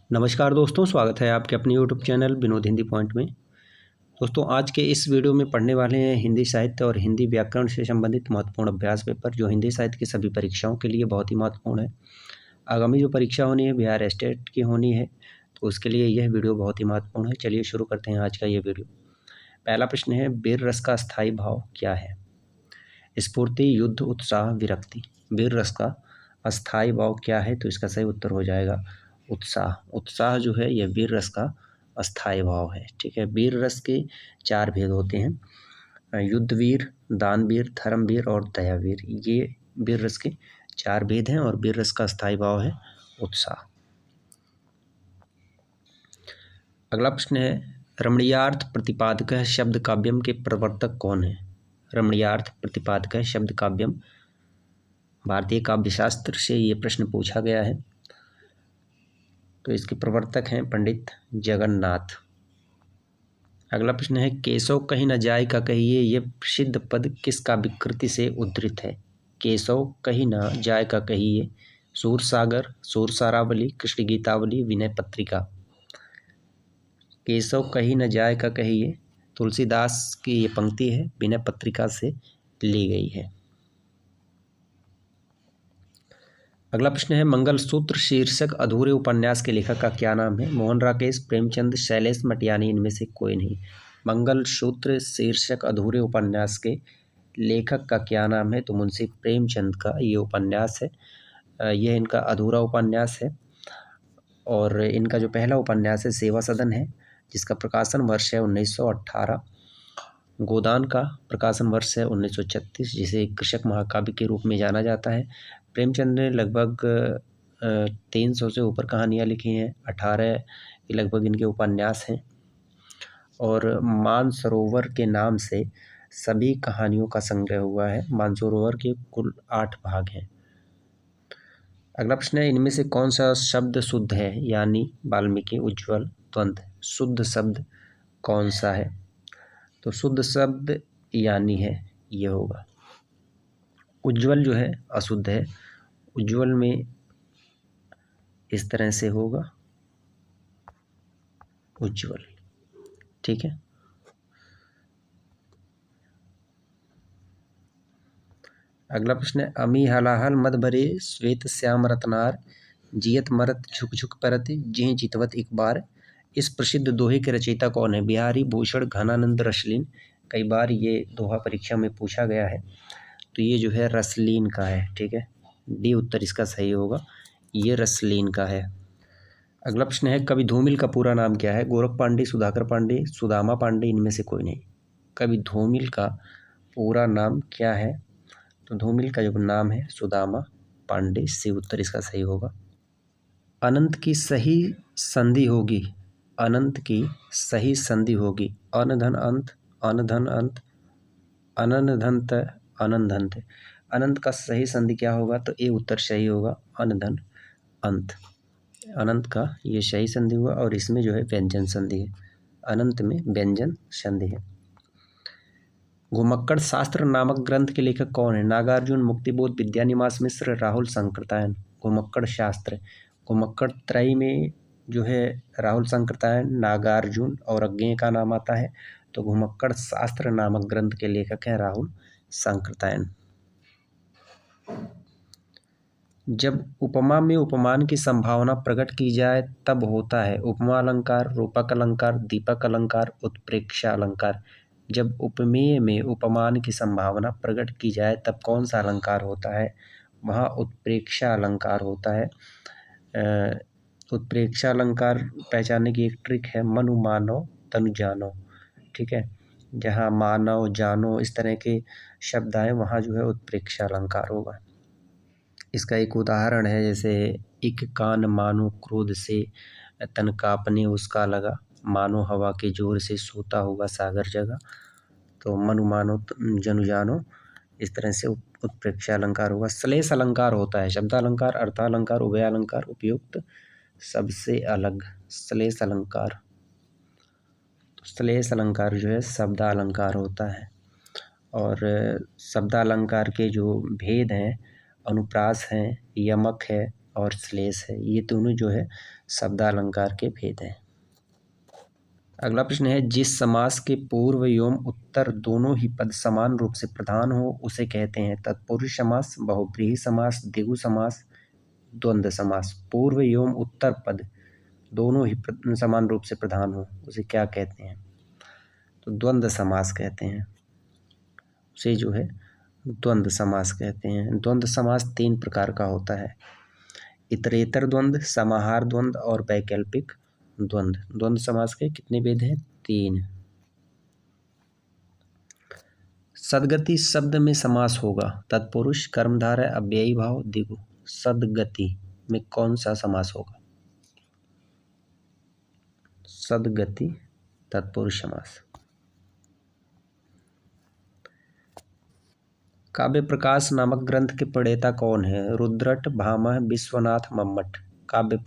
नमस्कार दोस्तों, स्वागत है आपके अपने YouTube channel Vinod Hindi point में। दोस्तों, आज के इस वीडियो में पढ़ने वाले हैं हिंदी साहित्य और हिंदी व्याकरण से संबंधित महत्वपूर्ण अभ्यास पेपर, जो हिंदी साहित्य की सभी परीक्षाओं के लिए बहुत ही महत्वपूर्ण है। आगामी जो परीक्षा होनी है बिहार स्टेट की होनी है, तो उसके लिए यह वीडियो बहुत ही महत्वपूर्ण है। चलिए शुरू करते हैं आज का ये वीडियो। पहला प्रश्न है, वीर रस का स्थायी भाव क्या है? स्फूर्ति, युद्ध, उत्साह, विरक्ति। वीर रस का अस्थायी भाव क्या है? तो इसका सही उत्तर हो जाएगा उत्साह। उत्साह जो है यह वीर रस का अस्थायी भाव है। ठीक है, वीर रस के 4 भेद होते हैं, युद्धवीर, दानवीर, धर्मवीर और दयावीर। ये वीर रस के 4 भेद हैं और वीर रस का अस्थायी भाव है उत्साह। अगला प्रश्न है, रमणीयार्थ प्रतिपादक शब्द काव्यम के प्रवर्तक कौन है? रमणीयार्थ प्रतिपादक शब्द काव्यम, भारतीय काव्यशास्त्र से ये प्रश्न पूछा गया है, तो इसके प्रवर्तक हैं पंडित जगन्नाथ। अगला प्रश्न है, केशव कहीं न जाए का कहिए, ये प्रसिद्ध पद किस काव्यकृति से उद्धृत है? केशव कहीं न जाए का कहिए, सूरसागर, सूरसारावली, कृष्ण गीतावली, विनय पत्रिका। केशव कहीं न जाए का कहिए तुलसीदास की ये पंक्ति है, विनय पत्रिका से ली गई है। अगला प्रश्न है, मंगल सूत्र शीर्षक अधूरे उपन्यास के लेखक का क्या नाम है? मोहन राकेश, प्रेमचंद, शैलेश मटियानी, इनमें से कोई नहीं। मंगल सूत्र शीर्षक अधूरे उपन्यास के लेखक का क्या नाम है? तो मुंशी प्रेमचंद का ये उपन्यास है। यह इनका अधूरा उपन्यास है और इनका जो पहला उपन्यास है सेवा सदन है, जिसका प्रकाशन वर्ष है 1918। गोदान का प्रकाशन वर्ष है 1936, जिसे कृषक महाकाव्य के रूप में जाना जाता है। प्रेमचंद ने लगभग 300 से ऊपर कहानियाँ लिखी हैं, 18 लगभग इनके उपन्यास हैं और मानसरोवर के नाम से सभी कहानियों का संग्रह हुआ है। मानसरोवर के कुल 8 भाग हैं। अगला प्रश्न है, इनमें से कौन सा शब्द शुद्ध है? यानी वाल्मीकि, उज्ज्वल, द्वंद्व। शुद्ध शब्द कौन सा है? तो शुद्ध शब्द यानी है, ये होगा। उज्ज्वल जो है अशुद्ध है। उज्ज्वल में इस तरह से होगा उज्ज्वल। ठीक है। अगला प्रश्न है, अमी हलाहल मद भरे श्वेत श्याम रत्नार, जियत मरत झुक झुक परत जिह जितवत एक बार। इस प्रसिद्ध दोहे के रचयिता कौन है? बिहारी भूषण घनानंद रसलीन। कई बार ये दोहा परीक्षा में पूछा गया है, तो ये जो है रसलीन का है। ठीक है, डी उत्तर इसका सही होगा, ये रसलीन का है। अगला प्रश्न है, कवि धूमिल का पूरा नाम क्या है? गोरख पांडे, सुधाकर पांडे, सुदामा पांडे, इनमें से कोई नहीं। कवि धूमिल का पूरा नाम क्या है? तो धूमिल का जो नाम है सुदामा पांडे, से उत्तर इसका सही होगा। अनंत की सही संधि होगी, अनंत की सही संधि होगी, अनधन अंत, अनधन अंत, अननधंत, अनंधंत। अनंत का सही संधि क्या होगा? तो ए उत्तर सही होगा, अनधन अंत। अनंत का ये सही संधि हुआ और इसमें जो है व्यंजन संधि है, अनंत में व्यंजन संधि है। घुमक्कड़ शास्त्र नामक ग्रंथ के लेखक कौन है? नागार्जुन, मुक्तिबोध, विद्यानिवास मिश्र, राहुल शंकरतायन। घुमक्कड़ शास्त्र, घुमक्कड़ त्रयी में जो है राहुल शंकरतायन, नागार्जुन और अज्ञेय का नाम आता है, तो घुमक्कड़ शास्त्र नामक ग्रंथ के लेखक हैं राहुल शंकरतायन। जब उपमा में उपमान की संभावना प्रकट की जाए तब होता है उपमा अलंकार, रूपक अलंकार, दीपक अलंकार, उत्प्रेक्षा अलंकार। जब उपमेय में उपमान की संभावना प्रकट की जाए तब कौन सा अलंकार होता है? वहाँ उत्प्रेक्षा अलंकार होता है। उत्प्रेक्षा अलंकार पहचानने की एक ट्रिक है, मनु मानो तनु जानो। ठीक है, जहाँ मानव, जानो इस तरह के शब्द आए वहाँ जो है उत्प्रेक्षा अलंकार होगा। इसका एक उदाहरण है, जैसे एक कान मानो क्रोध से तन कांपने उसका लगा, मानो हवा के जोर से सोता हुआ सागर जगा। तो मनु मानो जनु जानो, इस तरह से उत्प्रेक्षा अलंकार होगा। श्लेष अलंकार होता है शब्दालंकार, अर्थालंकार, उभयालंकार, उपयुक्त, सबसे अलग। श्लेष अलंकार, श्लेष अलंकार जो है शब्दालंकार होता है। और शब्दालंकार के जो भेद हैं, अनुप्रास हैं, यमक है और श्लेष है, ये दोनों जो है शब्दालंकार के भेद हैं। अगला प्रश्न है, जिस समास के पूर्व एवं उत्तर दोनों ही पद समान रूप से प्रधान हो उसे कहते हैं तत्पुरुष समास, बहुव्रीहि समास, द्विगु समास, द्वंद्व समास। पूर्व एवं उत्तर पद दोनों ही समान रूप से प्रधान हो उसे क्या कहते हैं? तो द्वंद्व समास कहते हैं, उसे जो है द्वंद्व समास कहते हैं। द्वंद्व समास 3 प्रकार का होता है, इतरेतर द्वंद्व, समाहार द्वंद्व और वैकल्पिक द्वंद्व। द्वंद्व समास के कितने भेद हैं? 3। सदगति शब्द में समास होगा तत्पुरुष, कर्मधारय, अव्ययी भाव, द्विगु। सदगति में कौन सा समास होगा? सदगति तत्पुरुष समास। काव्य प्रकाश नामक ग्रंथ के प्रणेता कौन है? रुद्रट, भामह, विश्वनाथ, मम्मट। काव्य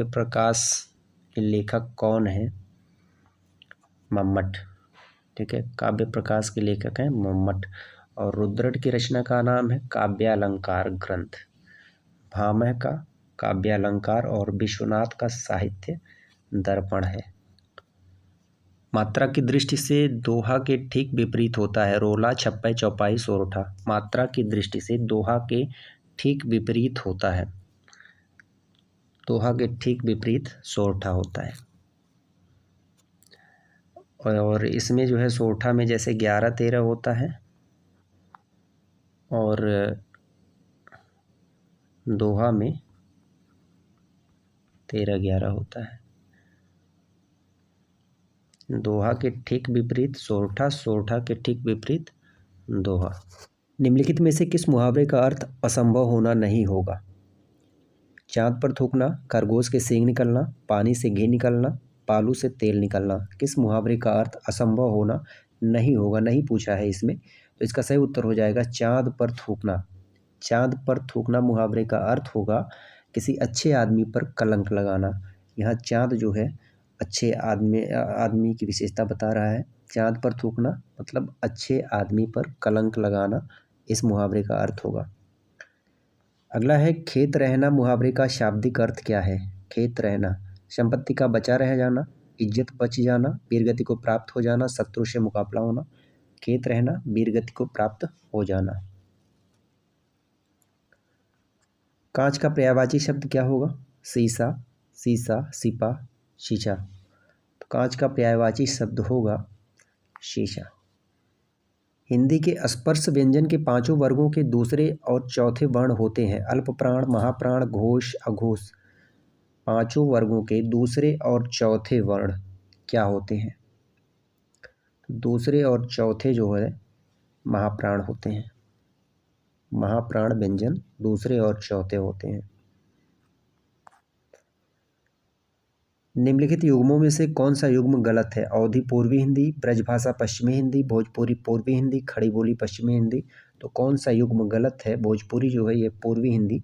प्रकाश के लेखक कौन है? मम्मट। ठीक है, काव्य प्रकाश के लेखक हैं मम्मट। और रुद्रट की रचना का नाम है काव्यालंकार ग्रंथ। भामह का काव्यालंकार और विश्वनाथ का साहित्य दर्पण है। मात्रा की दृष्टि से दोहा के ठीक विपरीत होता है रोला, छप्पै, चौपाई, सोरठा। मात्रा की दृष्टि से दोहा के ठीक विपरीत होता है, दोहा के ठीक विपरीत सोरठा होता है। और इसमें जो है सोरठा में जैसे 11-13 होता है और दोहा में 13-11 होता है। दोहा के ठीक विपरीत सोरठा, सोरठा के ठीक विपरीत दोहा। निम्नलिखित में से किस मुहावरे का अर्थ असंभव होना नहीं होगा? चांद पर थूकना, खरगोश के सींग निकलना, पानी से घी निकलना, पालू से तेल निकलना। किस मुहावरे का अर्थ असंभव होना नहीं होगा? नहीं पूछा है इसमें, तो इसका सही उत्तर हो जाएगा चांद पर थूकना। चांद पर थूकना मुहावरे का अर्थ होगा किसी अच्छे आदमी पर कलंक लगाना। यहाँ चांद जो है अच्छे आदमी की विशेषता बता रहा है। चांद पर थूकना मतलब अच्छे आदमी पर कलंक लगाना, इस मुहावरे का अर्थ होगा। अगला है, खेत रहना मुहावरे का शाब्दिक अर्थ क्या है? खेत रहना संपत्ति का बचा रह जाना, इज्जत बच जाना, वीरगति को प्राप्त हो जाना, शत्रु से मुकाबला होना। खेत रहना वीरगति को प्राप्त हो जाना। कांच का पर्यायवाची शब्द क्या होगा? शीशा, सीसा, सिपा, शीशा। तो कांच का पर्यायवाची शब्द होगा शीशा। हिंदी के स्पर्श व्यंजन के 5 वर्गों के दूसरे और चौथे वर्ण होते हैं अल्प प्राण, महाप्राण, घोष, अघोष। 5 वर्गों के दूसरे और चौथे वर्ण क्या होते हैं? दूसरे और चौथे जो है महाप्राण होते हैं। महाप्राण व्यंजन दूसरे और चौथे होते हैं। निम्नलिखित युग्मों में से कौन सा युग्म गलत है? अवधी पूर्वी हिंदी, ब्रजभाषा पश्चिमी हिंदी, भोजपुरी पूर्वी हिंदी, खड़ी बोली पश्चिमी हिंदी। तो कौन सा युग्म गलत है? भोजपुरी जो है ये पूर्वी हिंदी,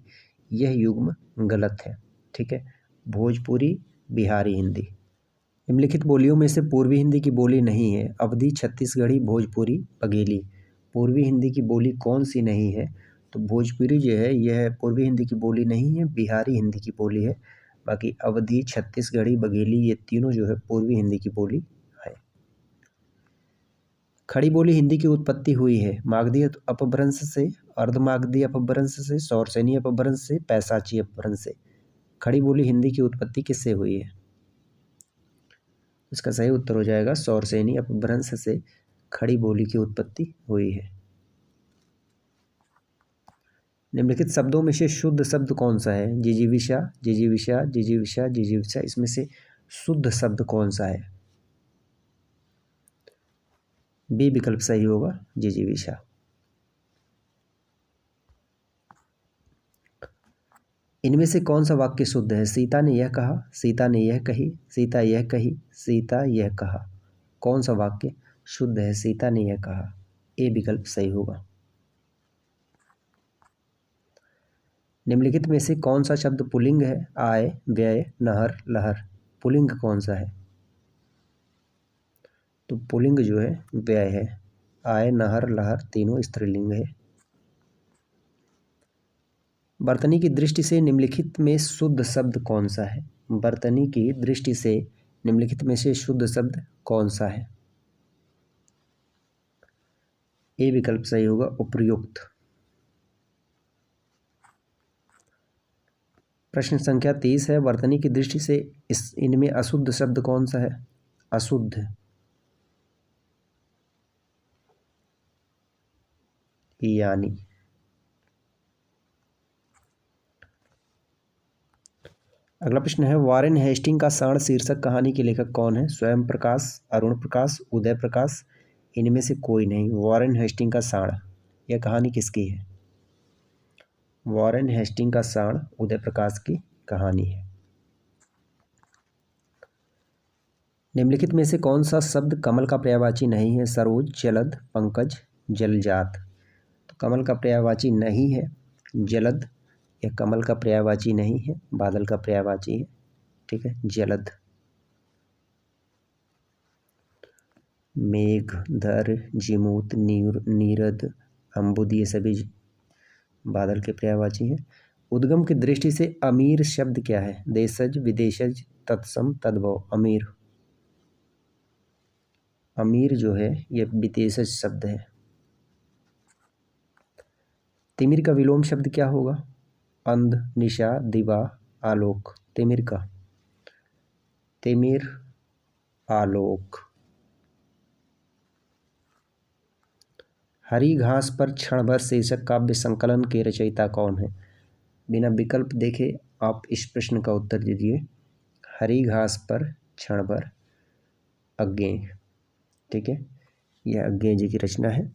यह युग्म गलत है। ठीक है, भोजपुरी बिहारी हिंदी। निम्नलिखित बोलियों में से पूर्वी हिंदी की बोली नहीं है? अवधी, छत्तीसगढ़ी, भोजपुरी, बघेली। पूर्वी हिंदी की बोली कौन सी नहीं है? तो भोजपुरी जो है यह पूर्वी हिंदी की बोली नहीं है, बिहारी हिंदी की बोली है। बाकी अवधी, छत्तीसगढ़ी, बघेली ये तीनों जो है पूर्वी हिंदी की बोली है। खड़ी बोली हिंदी की उत्पत्ति हुई है मागधी अपभ्रंश से, अर्धमागधी अपभ्रंश से, सौरसेनी अपभ्रंश से, पैसाची अपभ्रंश से। खड़ी बोली हिंदी की उत्पत्ति किससे हुई है? इसका सही उत्तर हो जाएगा सौरसेनी अपभ्रंश से खड़ी बोली की उत्पत्ति हुई है। निम्नलिखित शब्दों में से शुद्ध शब्द कौन सा है? जिजीविषा, जिजीविषा, जिजीविषा, जिजीविषा। इसमें से शुद्ध शब्द कौन सा है? बी विकल्प सही होगा, जिजीविषा। इनमें से कौन सा वाक्य शुद्ध है? सीता ने यह कहा, सीता ने यह कही, सीता यह कही, सीता यह कहा। कौन सा वाक्य शुद्ध है? सीता ने यह कहा। ए विकल्प सही होगा। निम्नलिखित में से कौन सा शब्द पुल्लिंग है? आय, व्यय, नहर, लहर। पुल्लिंग कौन सा है? तो पुल्लिंग जो है व्यय है। आय, नहर, लहर तीनों स्त्रीलिंग है। वर्तनी की दृष्टि से निम्नलिखित में शुद्ध शब्द कौन सा है? वर्तनी की दृष्टि से निम्नलिखित में से शुद्ध शब्द कौन सा है? ए विकल्प सही होगा, उपर्युक्त। प्रश्न संख्या 30 है, वर्तनी की दृष्टि से इनमें अशुद्ध शब्द कौन सा है? अशुद्ध, यानी। अगला प्रश्न है, वॉरेन हेस्टिंग का साण शीर्षक कहानी के लेखक कौन है? स्वयं प्रकाश, अरुण प्रकाश, उदय प्रकाश, इनमें से कोई नहीं। वॉरेन हेस्टिंग का साण, यह कहानी किसकी है? वॉरेन हेस्टिंग का साण उदय प्रकाश की कहानी है। निम्नलिखित में से कौन सा शब्द कमल का पर्यायवाची नहीं है? सरोज, जलद, पंकज, जलजात। तो कमल का पर्यायवाची नहीं है जलद, यह कमल का पर्यायवाची नहीं है, बादल का पर्यायवाची है। ठीक है, जलद। मेघ, धर, जिमूत, नीरद, अम्बुद, ये सभी बादल के पर्यायवाची हैं। उद्गम की दृष्टि से अमीर शब्द क्या है? देशज, विदेशज, तत्सम, तद्भव। अमीर, अमीर जो है यह विदेशज शब्द है। तिमिर का विलोम शब्द क्या होगा? अंध, निशा, दिवा, आलोक। तिमिर का, तिमिर, आलोक। हरी घास पर क्षण भर शीर्षक काव्य संकलन के रचयिता कौन है? बिना विकल्प देखे आप इस प्रश्न का उत्तर दीजिए। हरी घास पर क्षण भर, अज्ञेय। ठीक है, यह अज्ञेय जी की रचना है।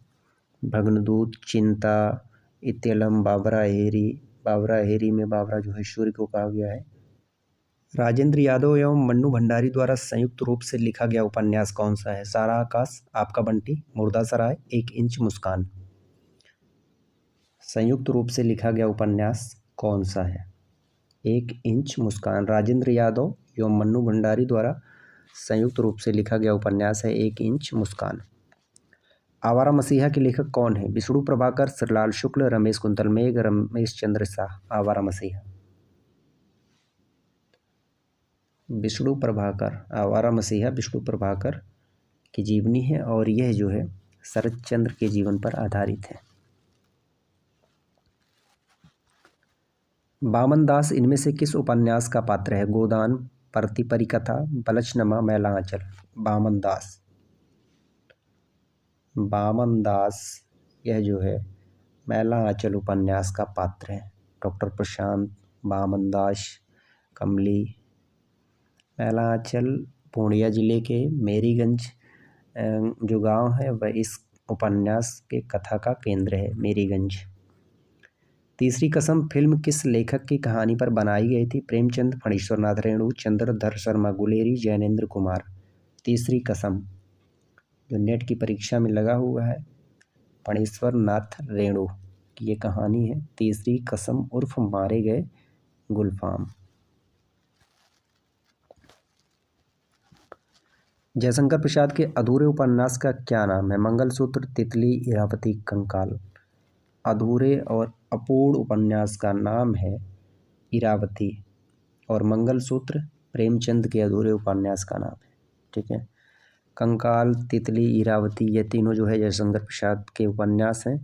भग्नदूत, चिंता, इत्यलम, बाबरा हेरी। बाबरा हेरी में बाबरा जो है सूर्य को कहा गया है। राजेंद्र यादव एवं मन्नू भंडारी द्वारा संयुक्त रूप से लिखा गया उपन्यास कौन सा है? सारा आकाश, आपका बंटी, मुर्दासराय, एक इंच मुस्कान। संयुक्त रूप से लिखा गया उपन्यास कौन सा है? एक इंच मुस्कान। राजेंद्र यादव एवं मन्नू भंडारी द्वारा संयुक्त रूप से लिखा गया उपन्यास है एक इंच मुस्कान। आवारा मसीहा के लेखक कौन है? विष्णु प्रभाकर, श्रीलाल शुक्ल, रमेश कुंतल मेघ, रमेश चंद्र शाह। आवारा मसीहा, विष्णु प्रभाकर। आवारा मसीहा विष्णु प्रभाकर की जीवनी है और यह जो है शरद चंद्र के जीवन पर आधारित है। बामन दास इनमें से किस उपन्यास का पात्र है? गोदान, प्रतिपरिकथा, बलचनमा, मैला आंचल। बामन दास, बामन दास यह जो है मैला आंचल उपन्यास का पात्र है। डॉक्टर प्रशांत, बामन दास, कमली। मैला आंचल पूर्णिया जिले के मेरीगंज जो गांव है वह इस उपन्यास के कथा का केंद्र है, मेरीगंज। तीसरी कसम फिल्म किस लेखक की कहानी पर बनाई गई थी? प्रेमचंद, फणीश्वर नाथ रेणु, चंद्रधर शर्मा गुलेरी, जैनेन्द्र कुमार। तीसरी कसम जो नेट की परीक्षा में लगा हुआ है, फणीश्वर नाथ रेणु की ये कहानी है, तीसरी कसम उर्फ मारे गए गुलफाम। जयशंकर प्रसाद के अधूरे उपन्यास का क्या नाम है? मंगलसूत्र, तितली, इरावती, कंकाल। अधूरे और अपूर्ण उपन्यास का नाम है इरावती और मंगलसूत्र प्रेमचंद के अधूरे उपन्यास का नाम है। ठीक है, कंकाल, तितली, इरावती ये तीनों जो है जयशंकर प्रसाद के उपन्यास हैं,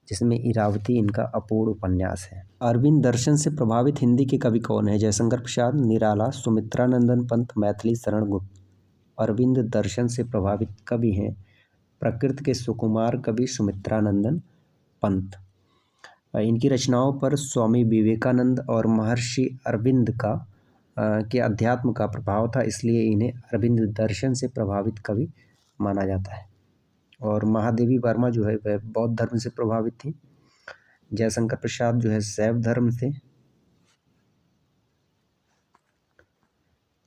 जिसमें इरावती इनका अपूर्ण उपन्यास है। अरविंद दर्शन से प्रभावित हिंदी के कवि कौन है? जयशंकर प्रसाद, निराला, सुमित्रानंदन पंत, मैथिली शरण गुप्त। अरविंद दर्शन से प्रभावित कवि हैं प्रकृति के सुकुमार कवि सुमित्रानंदन पंत। इनकी रचनाओं पर स्वामी विवेकानंद और महर्षि अरविंद का के अध्यात्म का प्रभाव था, इसलिए इन्हें अरविंद दर्शन से प्रभावित कवि माना जाता है। और महादेवी वर्मा जो है वह बौद्ध धर्म से प्रभावित थी। जयशंकर प्रसाद जो है शैव धर्म से।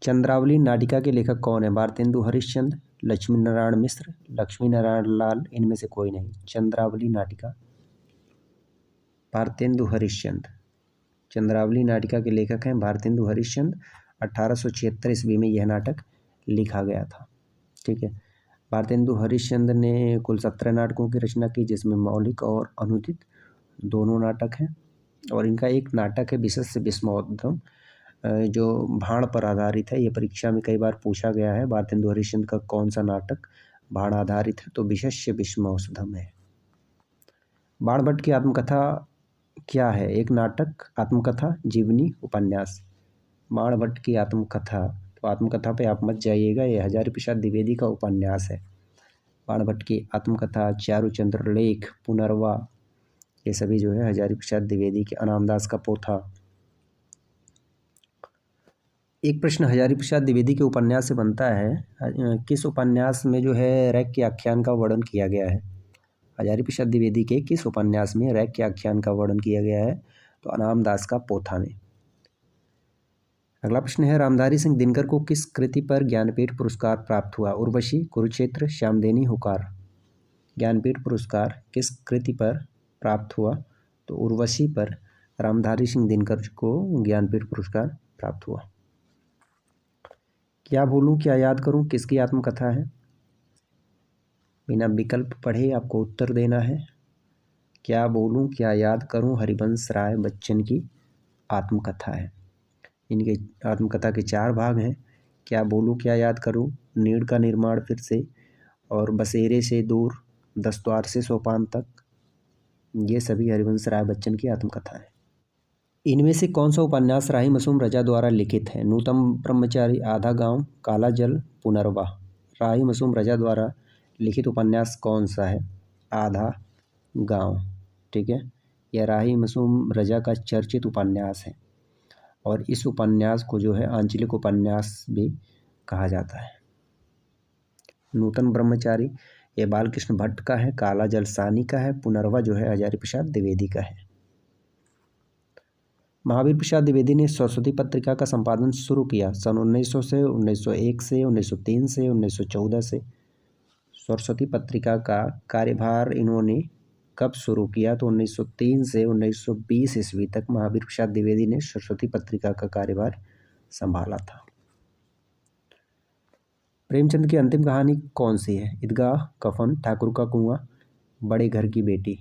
चंद्रावली नाटिका के लेखक कौन है? भारतेंदु हरिश्चंद्र, लक्ष्मी नारायण मिश्र, लक्ष्मी नारायण लाल, इनमें से कोई नहीं। चंद्रावली नाटिका, भारतेंदु हरिश्चंद्र। चंद्रावली नाटिका के लेखक हैं भारतेंदु हरिश्चंद्र। 1876 ईस्वी में यह नाटक लिखा गया था। ठीक है, भारतेंदु हरिश्चंद्र ने कुल 17 नाटकों की रचना की, जिसमें मौलिक और अनुदित दोनों नाटक हैं। और इनका एक नाटक है विशस्य विस्मयोद्धम, जो भाण पर आधारित है। ये परीक्षा में कई बार पूछा गया है। भारतेंदु हरिश्चंद्र का कौन सा नाटक भाण आधारित है? तो विशस्य विस्मयोद्धम है। बाणभट्ट की आत्मकथा क्या है? एक नाटक, आत्मकथा, जीवनी, उपन्यास। बाणभट्ट की आत्मकथा, तो आत्मकथा पे आप मत जाइएगा, ये हजारी प्रसाद द्विवेदी का उपन्यास है। बाणभट्ट की आत्मकथा, चारुचंद्र लेख, पुनर्वा, ये सभी जो है हजारी प्रसाद द्विवेदी के। अनामदास का पोथा। एक प्रश्न हजारी प्रसाद द्विवेदी के उपन्यास से बनता है, किस उपन्यास में जो है रैक के आख्यान का वर्णन किया गया है? हजारी प्रसाद द्विवेदी के किस उपन्यास में रैक के आख्यान का वर्णन किया गया है? तो अनामदास का पोथा में। अगला प्रश्न है, रामधारी सिंह दिनकर को किस कृति पर ज्ञानपीठ पुरस्कार प्राप्त हुआ? उर्वशी, कुरुक्षेत्र, श्यामदेनी, हुकार। ज्ञानपीठ पुरस्कार किस कृति पर प्राप्त हुआ? तो उर्वशी पर रामधारी सिंह दिनकर को ज्ञानपीठ पुरस्कार प्राप्त हुआ। क्या भूलूं क्या याद करूं किसकी आत्मकथा है? बिना विकल्प पढ़े आपको उत्तर देना है। क्या भूलूं क्या याद करूं हरिवंश राय बच्चन की आत्मकथा है। इनके आत्मकथा के 4 भाग हैं। क्या भूलूं क्या याद करूं, नीड़ का निर्माण फिर से, और बसेरे से दूर, 10 द्वार से सोपान तक, ये सभी हरिवंश राय बच्चन की आत्मकथा है। इनमें से कौन सा उपन्यास राही मासूम रजा द्वारा लिखित है? नूतन ब्रह्मचारी, आधा गांव, काला जल, पुनर्वा। राही मासूम रजा द्वारा लिखित उपन्यास कौन सा है? आधा गांव। ठीक है, यह राही मासूम रजा का चर्चित उपन्यास है और इस उपन्यास को जो है आंचलिक उपन्यास भी कहा जाता है। नूतन ब्रह्मचारी ये बालकृष्ण भट्ट का है, काला जल सानी का है, पुनर्वा जो है हजारी प्रसाद द्विवेदी का है। महावीर प्रसाद द्विवेदी ने सरस्वती पत्रिका का संपादन शुरू किया सन 1900 से, 1901 से, 1903 से, 1914 से। सरस्वती पत्रिका का कार्यभार इन्होंने कब शुरू किया? तो 1903 से 1920 ईस्वी तक महावीर प्रसाद द्विवेदी ने सरस्वती पत्रिका का कार्यभार संभाला था। प्रेमचंद की अंतिम कहानी कौन सी है? ईदगाह, कफन, ठाकुर का कुआं, बड़े घर की बेटी।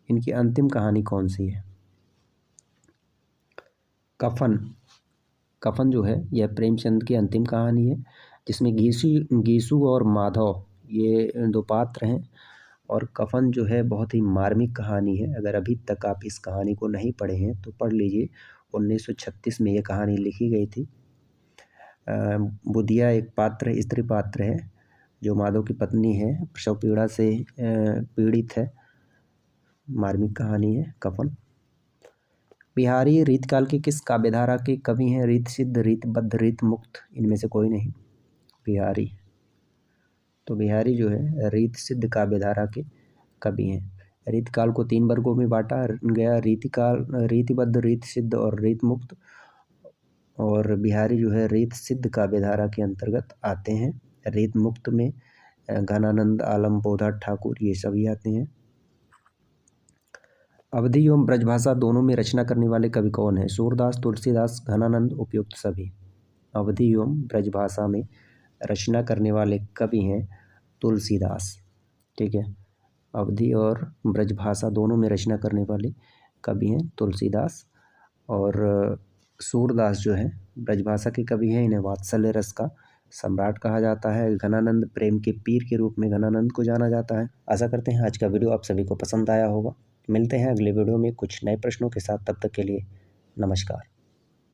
इनकी अंतिम कहानी कौन सी है? कफन। कफन जो है यह प्रेमचंद की अंतिम कहानी है, जिसमें गीसू और माधव ये 2 पात्र हैं। और कफन जो है बहुत ही मार्मिक कहानी है। अगर अभी तक आप इस कहानी को नहीं पढ़े हैं तो पढ़ लीजिए। 1936 में ये कहानी लिखी गई थी। बुधिया एक पात्र, स्त्री पात्र है, जो माधव की पत्नी है, प्रसव पीड़ा से पीड़ित है। मार्मिक कहानी है कफन। बिहारी रीतकाल के किस काव्यधारा के कवि हैं? रीत सिद्ध, रीतबद्ध, रीत मुक्त। इनमें से कोई नहीं। बिहारी, तो बिहारी जो है रीत सिद्ध काव्यधारा के कवि हैं। रीतकाल को 3 वर्गों में बांटा गया, रीतिकाल, रीतिबद्ध, रीत सिद्ध और रीत मुक्त। और बिहारी जो है रीत सिद्ध काव्यधारा के अंतर्गत आते हैं। रीत मुक्त में घनानंद, आलम, बोधा ठाकुर ये सभी आते हैं। अवधी एवं ब्रजभाषा दोनों में रचना करने वाले कवि कौन है? सूरदास, तुलसीदास, घनानंद, उपयुक्त सभी। अवधी एवं ब्रजभाषा में रचना करने वाले कवि हैं तुलसीदास। ठीक है, अवधी और ब्रजभाषा दोनों में रचना करने वाले कवि हैं तुलसीदास। और सूरदास जो है ब्रजभाषा के कवि हैं। इन्हें वात्सल्य रस का सम्राट कहा जाता है। घनानंद प्रेम के पीर के रूप में घनानंद को जाना जाता है। आशा करते हैं आज का वीडियो आप सभी को पसंद आया होगा। मिलते हैं अगले वीडियो में कुछ नए प्रश्नों के साथ। तब तक के लिए नमस्कार।